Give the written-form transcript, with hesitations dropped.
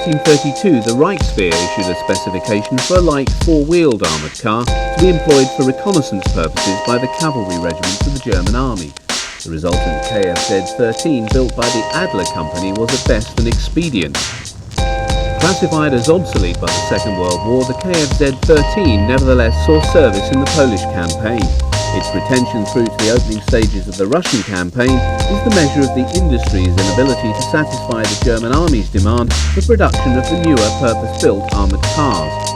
1932, the Reichswehr issued a specification for a light four-wheeled armoured car to be employed for reconnaissance purposes by the cavalry regiments of the German army. The resultant Kfz-13 built by the ADLER company was at best an expedient. Classified as obsolete by the Second World War, the Kfz-13 nevertheless saw service in the Polish campaign. Its retention through to the opening stages of the Russian campaign is the measure of the industry's inability to satisfy the German army's demand for production of the newer purpose-built armoured cars.